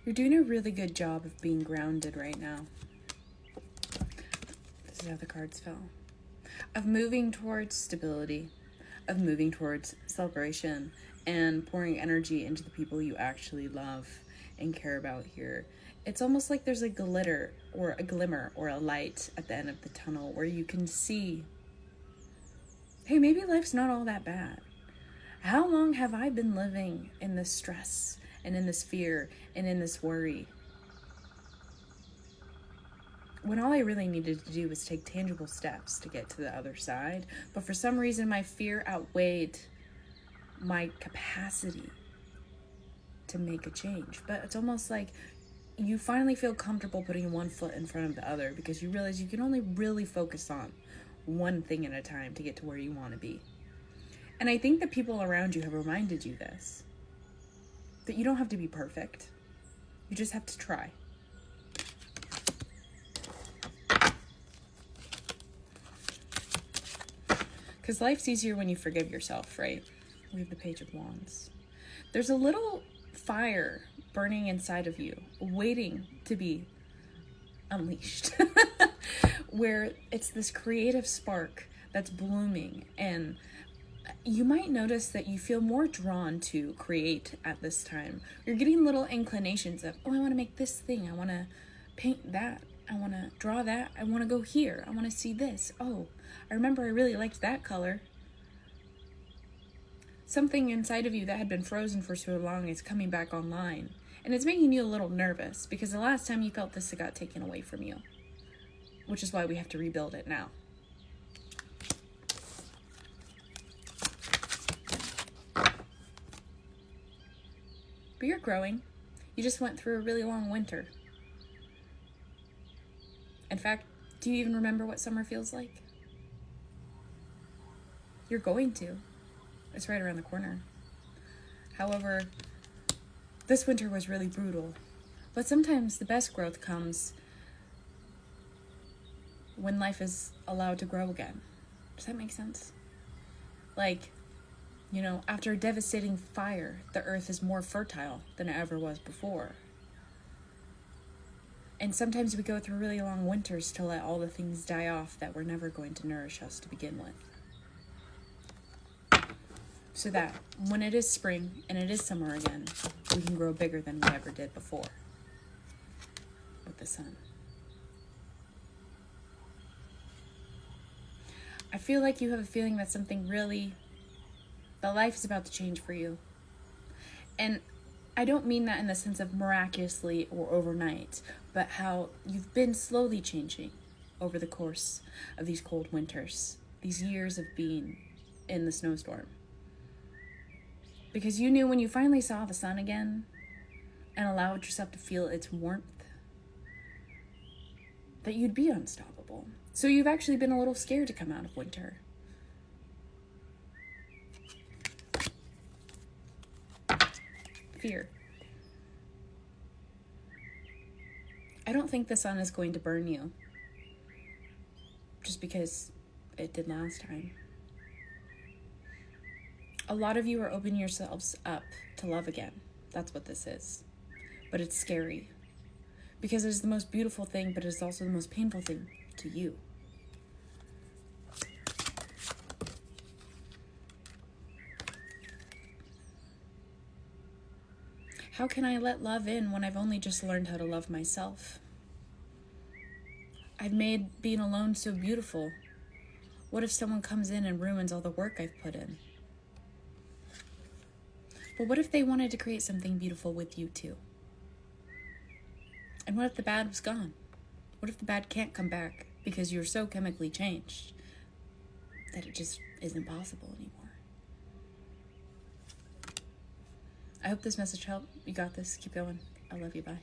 You're doing a really good job of being grounded right now. This is how the cards fell. Of moving towards stability, of moving towards celebration, and pouring energy into the people you actually love and care about here. It's almost like there's a glitter or a glimmer or a light at the end of the tunnel where you can see, hey, maybe life's not all that bad. How long have I been living in this stress and in this fear and in this worry? When all I really needed to do was take tangible steps to get to the other side. But for some reason, my fear outweighed my capacity to make a change. But it's almost like you finally feel comfortable putting one foot in front of the other because you realize you can only really focus on one thing at a time to get to where you want to be. And I think the people around you have reminded you this, that you don't have to be perfect. You just have to try. Because life's easier when you forgive yourself, right? We have the Page of Wands. There's a little fire burning inside of you, waiting to be unleashed, where it's this creative spark that's blooming. And you might notice that you feel more drawn to create at this time. You're getting little inclinations of, oh, I want to make this thing. I want to paint that. I want to draw that. I want to go here. I want to see this. Oh, I remember I really liked that color. Something inside of you that had been frozen for so long is coming back online. And it's making you a little nervous because the last time you felt this, it got taken away from you. Which is why we have to rebuild it now. But you're growing. You just went through a really long winter. In fact, do you even remember what summer feels like? You're going to. It's right around the corner. However, this winter was really brutal. But sometimes the best growth comes when life is allowed to grow again. Does that make sense? Like, you know, after a devastating fire, the earth is more fertile than it ever was before. And sometimes we go through really long winters to let all the things die off that were never going to nourish us to begin with. So that when it is spring and it is summer again, we can grow bigger than we ever did before with the sun. I feel like you have a feeling that that life is about to change for you. And I don't mean that in the sense of miraculously or overnight, but how you've been slowly changing over the course of these cold winters, these years of being in the snowstorm. Because you knew when you finally saw the sun again and allowed yourself to feel its warmth, that you'd be unstoppable. So you've actually been a little scared to come out of winter. Fear. I don't think the sun is going to burn you, just because it did last time. A lot of you are opening yourselves up to love again. That's what this is. But it's scary. Because it is the most beautiful thing, but it is also the most painful thing to you. How can I let love in when I've only just learned how to love myself? I've made being alone so beautiful. What if someone comes in and ruins all the work I've put in? But what if they wanted to create something beautiful with you too? And what if the bad was gone? What if the bad can't come back because you're so chemically changed that it just isn't possible anymore? I hope this message helped. You got this. Keep going. I love you. Bye.